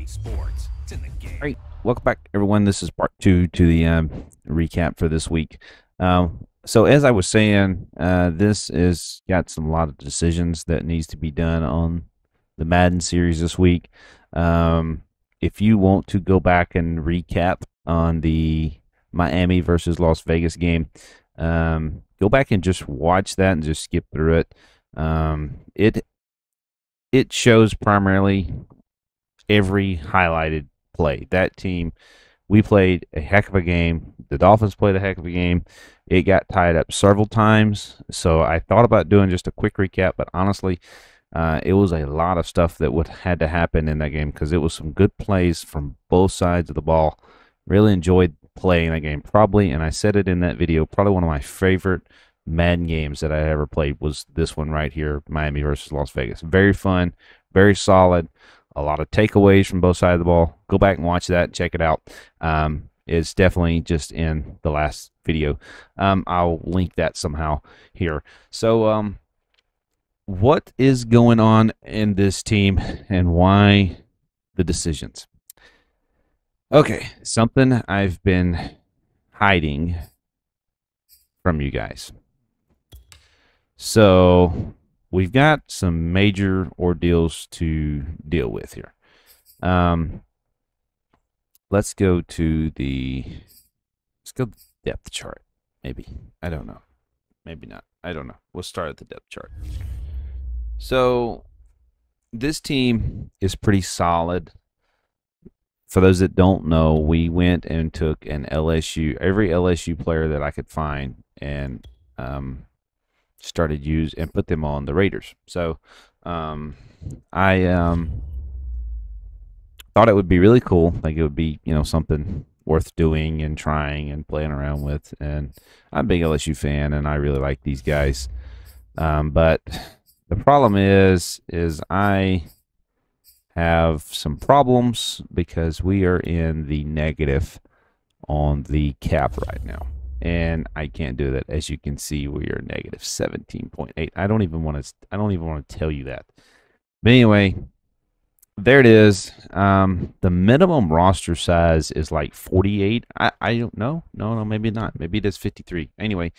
Sports. It's in the game. All right, welcome back, everyone. This is part two to the recap for this week. So as I was saying, this is got a lot of decisions that needs to be done on the Madden series this week. If you want to go back and recap on the Miami versus Las Vegas game, go back and just watch that and just skip through it. It shows primarily every highlighted play. That team, we played a heck of a game. The Dolphins played a heck of a game. It got tied up several times, so I thought about doing just a quick recap, but honestly, it was a lot of stuff that had to happen in that game because it was some good plays from both sides of the ball. Really enjoyed playing that game. Probably, and I said it in that video, probably one of my favorite Madden games that I ever played was this one right here, Miami versus Las Vegas. Very fun, very solid. A lot of takeaways from both sides of the ball. Go back and watch that. Check it out. It's definitely just in the last video. I'll link that somehow here. So, what is going on in this team and why the decisions? Okay, something I've been hiding from you guys. So, we've got some major ordeals to deal with here. Let's go to the depth chart. Maybe. I don't know. Maybe not. I don't know. We'll start at the depth chart. So this team is pretty solid. For those that don't know, we went and took every LSU player that I could find and started and put them on the Raiders. So I thought it would be really cool. Like it would be, something worth doing and trying and playing around with. And I'm a big LSU fan, and I really like these guys. But the problem is I have some problems because we are in the negative on the cap right now. And I can't do that. As you can see, we are negative 17.8. I don't even want to tell you that. But anyway, there it is. The minimum roster size is like 48. I don't know. No, maybe not. Maybe it is 53. Anyway,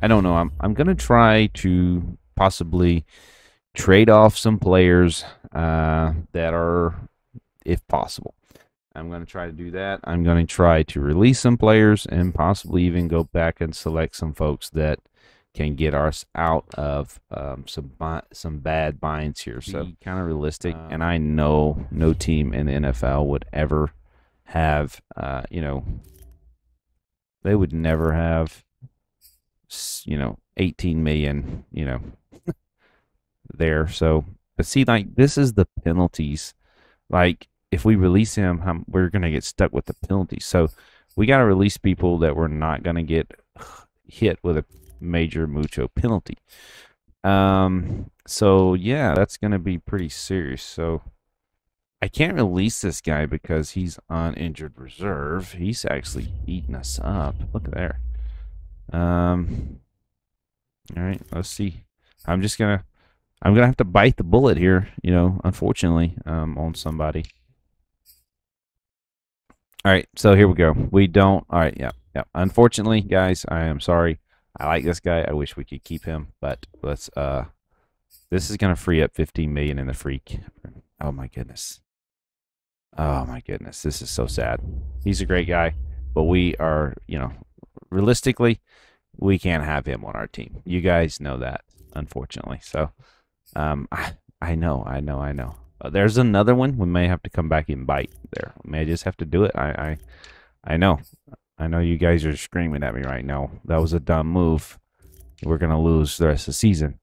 I don't know. I'm gonna try to possibly trade off some players that are, if possible. I'm going to try to do that. I'm going to try to release some players and possibly even go back and select some folks that can get us out of some bad binds here. So kind of realistic, and I know no team in the NFL would ever have, they would never have, 18 million, there. So, but see, like, this is the penalties. Like, if we release him, we're going to get stuck with the penalties. So we got to release people that we're not going to get hit with a major mucho penalty. So yeah, that's going to be pretty serious. So I can't release this guy because he's on injured reserve. He's actually eating us up. Look at there. All right, let's see. I'm going to have to bite the bullet here, unfortunately, on somebody. All right, so here we go. We don't. All right, yeah. Unfortunately, guys, I am sorry. I like this guy. I wish we could keep him, but let's. This is gonna free up 15 million in the freak. Oh my goodness. Oh my goodness, this is so sad. He's a great guy, but we are, realistically, we can't have him on our team. You guys know that, unfortunately. So, I know. There's another one. We may have to come back and bite there. We may just have to do it. I know. I know you guys are screaming at me right now. That was a dumb move. We're going to lose the rest of the season.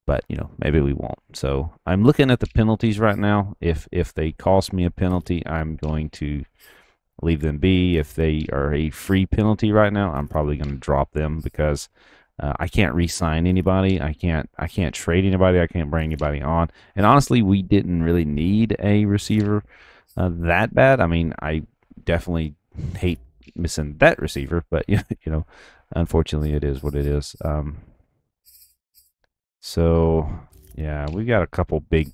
But, maybe we won't. So I'm looking at the penalties right now. If they cost me a penalty, I'm going to leave them be. If they are a free penalty right now, I'm probably going to drop them because I can't re-sign anybody. I can't trade anybody. I can't bring anybody on. And honestly, we didn't really need a receiver that bad. I mean, I definitely hate missing that receiver, but unfortunately, it is what it is. So yeah, we got a couple big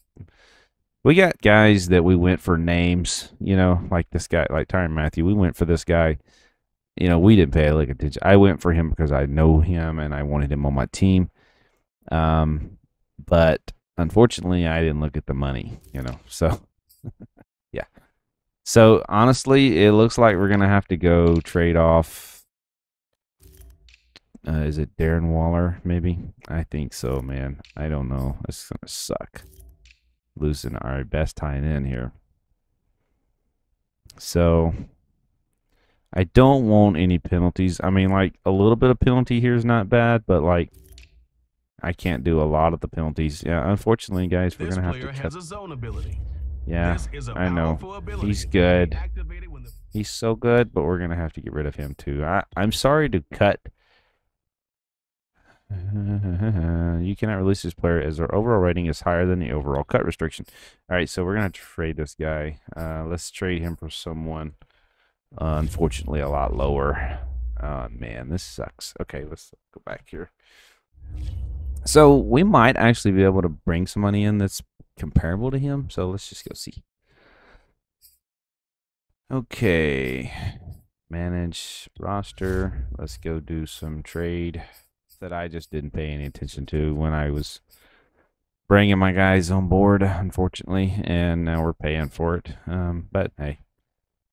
We got guys that we went for names, like this guy, like Tyrann Mathieu. We went for this guy. We didn't pay a lick of attention. I went for him because I know him and I wanted him on my team. But unfortunately, I didn't look at the money, So, yeah. So, honestly, it looks like we're going to have to go trade off. Is it Darren Waller, maybe? I think so, man. I don't know. It's going to suck. Losing our best tight end here. So, I don't want any penalties. I mean, like, a little bit of penalty here is not bad, but, like, I can't do a lot of the penalties. Yeah, unfortunately, guys, we're going to have to cut. A zone ability. Yeah, I know. He's good. He's so good, but we're going to have to get rid of him, too. I'm sorry to cut. You cannot release this player as their overall rating is higher than the overall cut restriction. All right, so we're going to trade this guy. Let's trade him for someone, unfortunately, a lot lower. Man, this sucks. Okay, let's go back here. So we might actually be able to bring some money in that's comparable to him. So let's just go see. Okay. Manage roster. Let's go do some trade that I just didn't pay any attention to when I was bringing my guys on board, unfortunately. And now we're paying for it. But hey,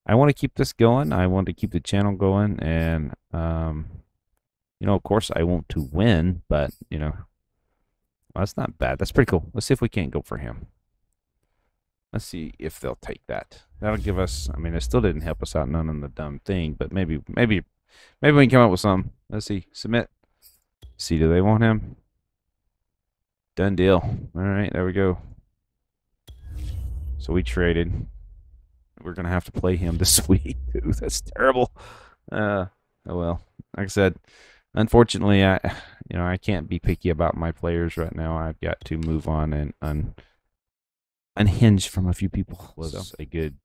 I want to keep this going. I want to keep the channel going. And, of course, I want to win. But, well, that's not bad. That's pretty cool. Let's see if we can't go for him. Let's see if they'll take that. That'll give us. I mean, it still didn't help us out none on the dumb thing, but maybe we can come up with some. Let's see. Submit. See, do they want him? Done deal. All right, there we go. So we traded. We're gonna have to play him this week, too. That's terrible. Oh well. Like I said, unfortunately, I can't be picky about my players right now. I've got to move on and unhinged from a few people. Was a good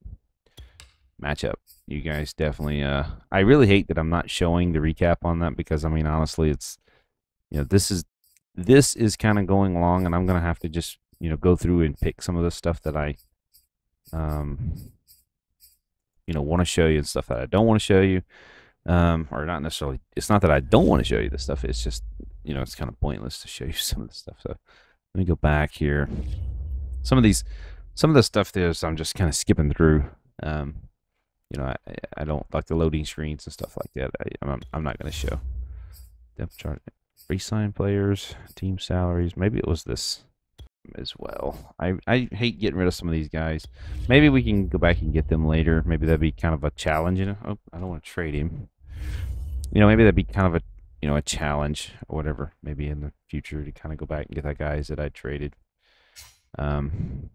matchup. You guys definitely. I really hate that I'm not showing the recap on that because I mean honestly, it's this is kind of going along, and I'm gonna have to just go through and pick some of the stuff that I want to show you and stuff that I don't want to show you. Or not necessarily. It's not that I don't want to show you the stuff. It's just it's kind of pointless to show you some of the stuff. So let me go back here. Some of the stuff there's I'm just kind of skipping through. I don't like the loading screens and stuff like that. I'm not going to show depth chart. Resign players, team salaries. Maybe it was this as well. I hate getting rid of some of these guys. Maybe we can go back and get them later. Maybe that'd be kind of a challenge. Oh, I don't want to trade him. Maybe that'd be kind of a challenge or whatever. Maybe in the future to kind of go back and get that guys that I traded. Anyway.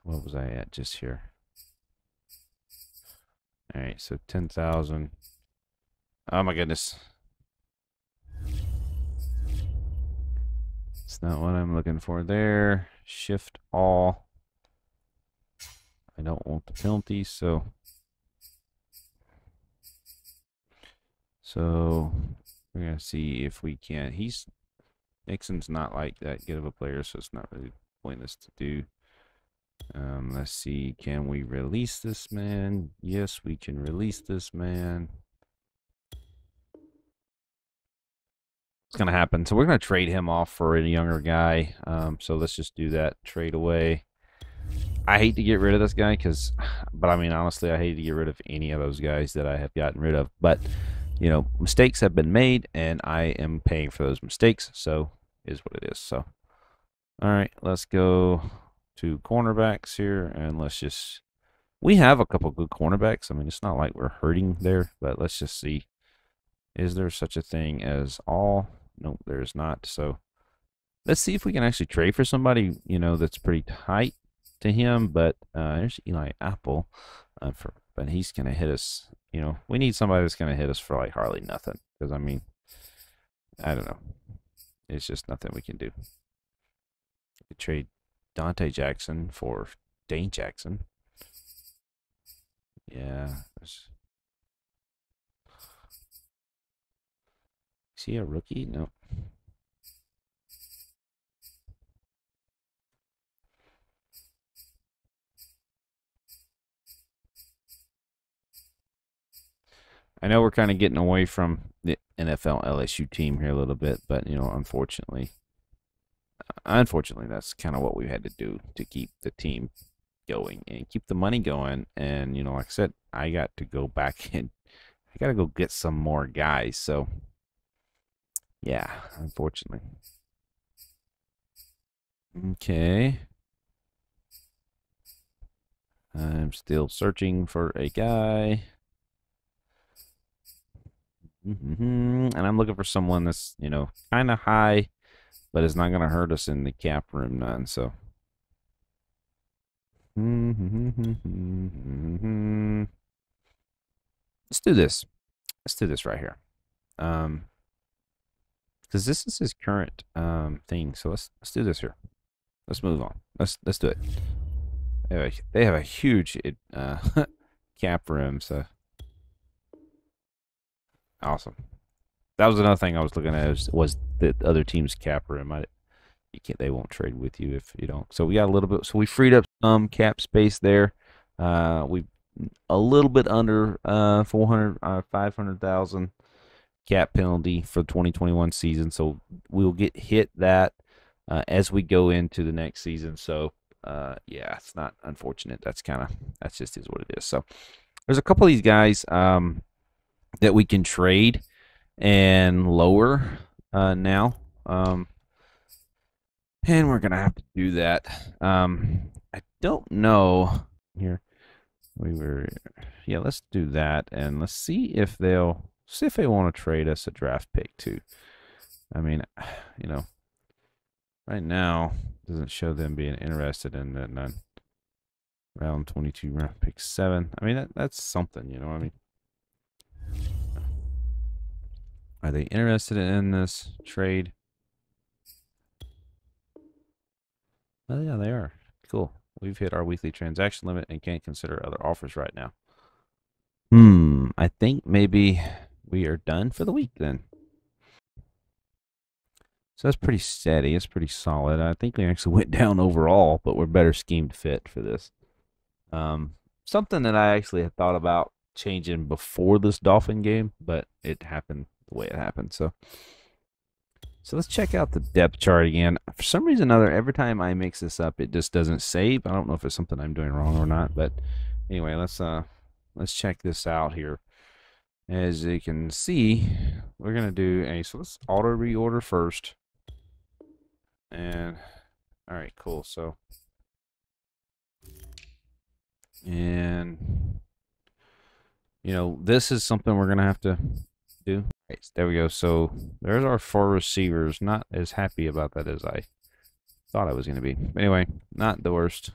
What was I at just here? All right, so 10,000. Oh my goodness. It's not what I'm looking for there. Shift all. I don't want the penalty, so we're gonna see if we can. Nixon's not like that good of a player, so it's not really pointless to do. Let's see, can we release this man? Yes, we can release this man. It's gonna happen. So we're gonna trade him off for a younger guy. So let's just do that. Trade away. I hate to get rid of this guy but I mean honestly, I hate to get rid of any of those guys that I have gotten rid of. But mistakes have been made, and I am paying for those mistakes. So is what it is. So all right, let's go to cornerbacks here, and we have a couple good cornerbacks. I mean, it's not like we're hurting there, but let's just see. Is there such a thing as all? Nope, there's not. So let's see if we can actually trade for somebody, that's pretty tight to him. But there's Eli Apple, but he's going to hit us. We need somebody that's going to hit us for like hardly nothing. Because, I mean, I don't know. It's just nothing we can do. We could trade Dante Jackson for Dane Jackson. Yeah. Is he a rookie? No. I know we're kind of getting away from the NFL LSU team here a little bit, but unfortunately, that's kind of what we had to do to keep the team going and keep the money going. And like I said, I got to go back and I got to go get some more guys. So yeah, unfortunately. Okay. I'm still searching for a guy. And I'm looking for someone that's, kind of high, but it's not going to hurt us in the cap room none. So. Let's do this. Let's do this right here. Because this is his current thing. So let's do this here. Let's move on. Let's do it. They have a huge cap room. So awesome. That was another thing I was looking at was the other team's cap room. You can't. They won't trade with you if you don't. So we got a little bit. So we freed up some cap space there. We a little bit under 500,000 cap penalty for the 2021 season. So we'll get hit that as we go into the next season. So yeah, it's not unfortunate. That's just is what it is. So there's a couple of these guys that we can trade and lower now. And we're gonna have to do that. I don't know here. Let's do that, and let's see if they want to trade us a draft pick too. I mean, right now doesn't show them being interested in that round 22 round pick 7. I mean that's something, I mean, are they interested in this trade? Oh yeah, they are. Cool. We've hit our weekly transaction limit and can't consider other offers right now. I think maybe we are done for the week then. So that's pretty steady. It's pretty solid. I think we actually went down overall, but we're better schemed fit for this. Something that I actually had thought about changing before this Dolphin game, but it happened the way it happened. So let's check out the depth chart again. For some reason or other, every time I mix this up, it just doesn't save. I don't know if it's something I'm doing wrong or not, but anyway, let's check this out here. As you can see, we're gonna do so let's auto reorder first. And all right, cool. So and this is something we're gonna have to do. Right, there we go. So there's our 4 receivers. Not as happy about that as I thought I was going to be. But anyway, not the worst.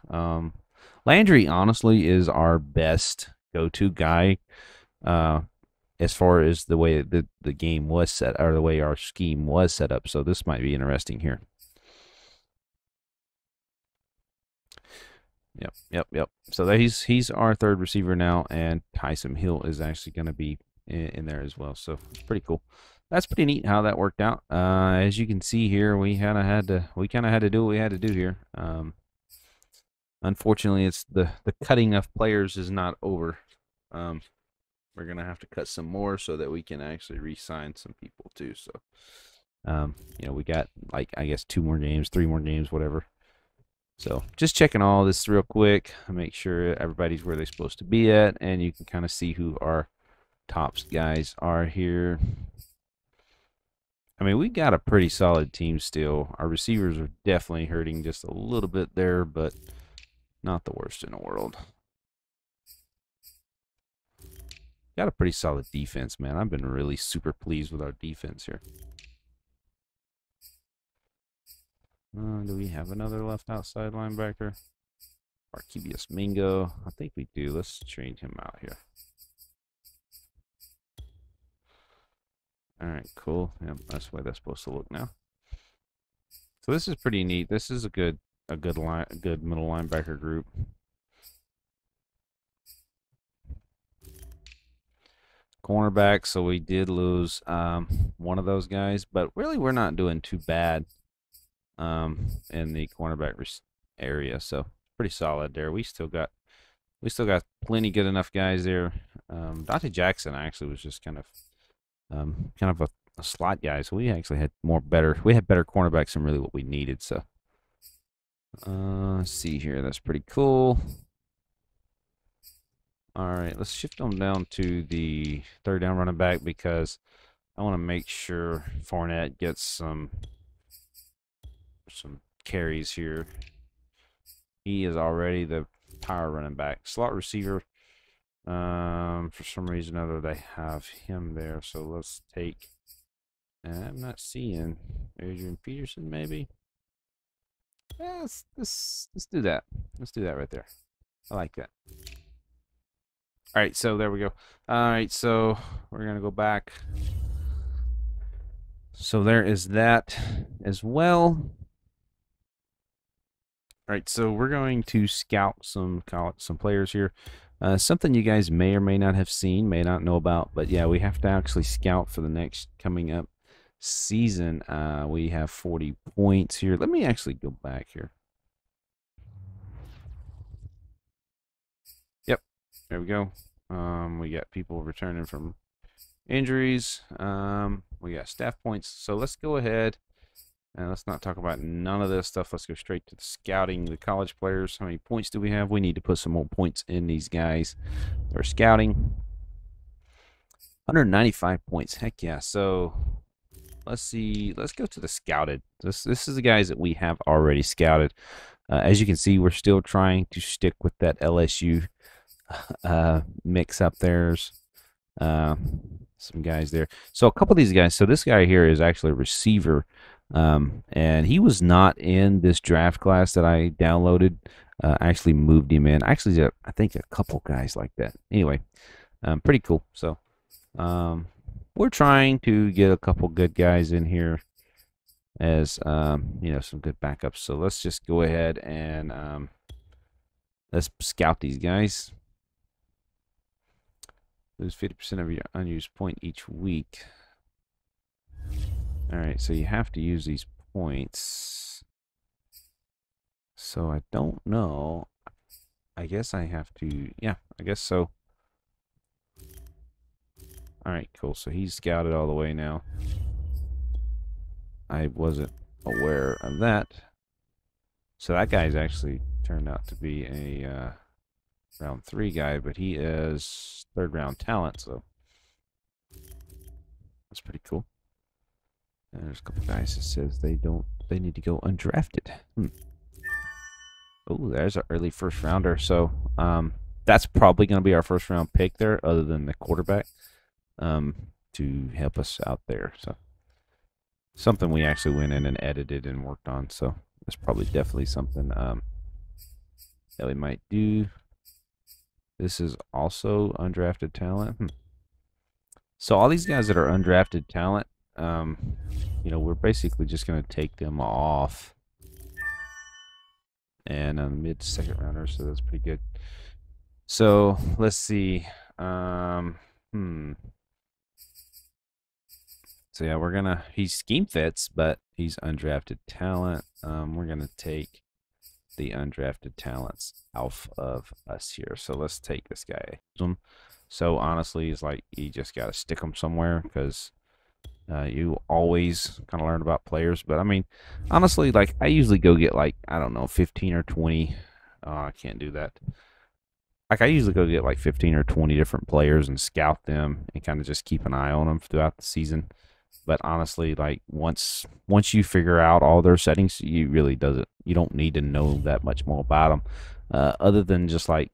Landry, honestly, is our best go-to guy as far as the way the game was set, or the way our scheme was set up. So this might be interesting here. Yep. So he's our 3rd receiver now, and Tyson Hill is actually going to be in there as well. So it's pretty cool. That's pretty neat how that worked out. As you can see here, we kind of had to do what we had to do here. Unfortunately, it's the cutting of players is not over. We're gonna have to cut some more so that we can actually re-sign some people too. So, we got I guess 2 more games, 3 more games, whatever. So just checking all this real quick, make sure everybody's where they're supposed to be at, and you can kind of see who our tops guys are here. I mean, we got a pretty solid team still. Our receivers are definitely hurting just a little bit there, but not the worst in the world. Got a pretty solid defense, man. I've been really super pleased with our defense here. Do we have another left outside linebacker? Arkebius Mingo. I think we do. Let's change him out here. All right, cool. Yep, that's the way that's supposed to look now. So this is pretty neat. This is a good middle linebacker group. Cornerback, so we did lose one of those guys, but really we're not doing too bad in the cornerback area, so pretty solid there. We still got we still got plenty good enough guys there. Dante Jackson actually was just kind of a slot guy, so we actually had we had better cornerbacks than really what we needed. So let's see here, that's pretty cool. All right, let's shift them down to the third down running back because I want to make sure Fournette gets some carries here. He is already the power running back. Slot receiver, for some reason or other, they have him there. So let's take, I'm not seeing Adrian Peterson, maybe. Yeah, let's do that. Let's do that right there. I like that. All right, so there we go. All right, so we're going to go back. So there is that as well. All right, so we're going to scout some players here. Something you guys may or may not have seen, may not know about, but yeah, we have to actually scout for the next coming up season. We have 40 points here. Let me actually go back here. Yep, there we go. We got people returning from injuries. We got staff points. So let's go ahead and let's not talk about none of this stuff. Let's go straight to the scouting, the college players. How many points do we have? We need to put some more points in these guys. We're scouting. 195 points. Heck yeah. So let's see. Let's go to the scouted. This is the guys that we have already scouted. As you can see, we're still trying to stick with that LSU mix up. There's some guys there. So a couple of these guys. So this guy here is actually a receiver. And he was not in this draft class that I downloaded. I actually moved him in. Actually, I think a couple guys like that. Anyway, pretty cool. So we're trying to get a couple good guys in here as you know, some good backups. So let's just go ahead and let's scout these guys. Lose 50% of your unused point each week. All right, so you have to use these points. So I don't know. I guess I have to, yeah, I guess so. All right, cool. So he's scouted all the way now. I wasn't aware of that. So that guy's actually turned out to be a round 3 guy, but he is 3rd round talent, so that's pretty cool. And there's a couple guys that says they need to go undrafted. Oh, there's an early 1st rounder. So that's probably going to be our 1st round pick there, other than the quarterback, to help us out there. So something we actually went in and edited and worked on. So that's probably definitely something that we might do. This is also undrafted talent. So all these guys that are undrafted talent, you know, we're basically just going to take them off. And mid-2nd rounder, so that's pretty good. So let's see. So yeah, he's scheme fits, but he's undrafted talent. We're gonna take the undrafted talents off of us here. So let's take this guy. So honestly, it's like you just gotta stick them somewhere, because you always kind of learn about players. But I mean, honestly, like I usually go get like, I don't know, 15 or 20. I can't do that. Like I usually go get like 15 or 20 different players and scout them and kind of just keep an eye on them throughout the season. But honestly, like once you figure out all their settings, you don't need to know that much more about them, other than just like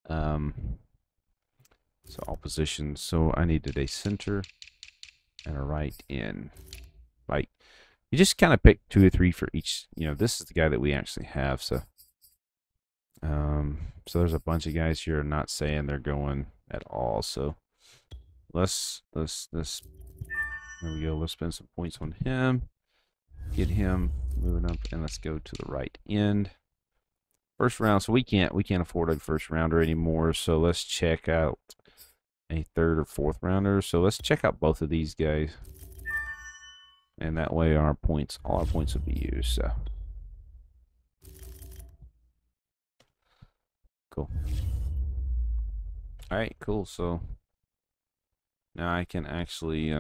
so all positions. So I needed a center and a right end. Like you just kind of pick 2 or 3 for each. You know, this is the guy that we actually have. So so there's a bunch of guys here not saying they're going at all. So let's there we go. Let's spend some points on him. Get him moving up, and let's go to the right end. 1st round. So we can't afford a 1st rounder anymore. So let's check out a 3rd or 4th rounder. So let's check out both of these guys, and that way all our points will be used. So cool. All right, cool. So now I can actually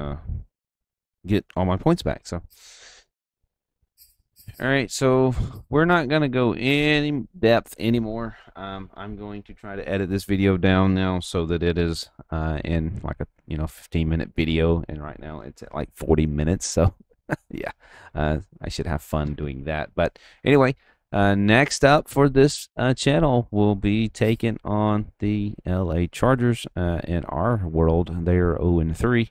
get all my points back. So, all right, so we're not gonna go any depth anymore. I'm going to try to edit this video down now so that it is in like a 15-minute video, and right now it's at like 40 minutes. So yeah, I should have fun doing that. But anyway, next up for this channel will be taking on the LA Chargers. In our world, they are 0-3.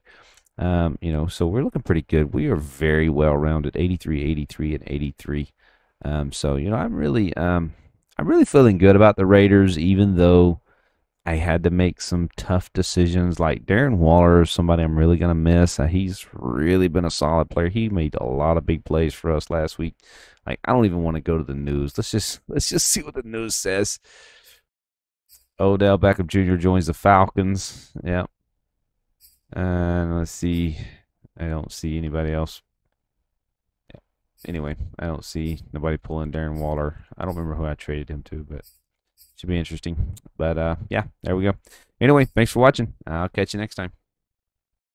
So we're looking pretty good. We are very well rounded, 83, 83, and 83. So I'm really feeling good about the Raiders, even though I had to make some tough decisions. Like Darren Waller is somebody I'm really gonna miss. He's really been a solid player. He made a lot of big plays for us last week. Like I don't even want to go to the news. Let's just see what the news says. Odell Beckham Jr. joins the Falcons. Yeah. And let's see. I don't see anybody else. Yeah. Anyway, I don't see nobody pulling Darren Waller. I don't remember who I traded him to, but should be interesting. But yeah, there we go. Anyway, thanks for watching. I'll catch you next time.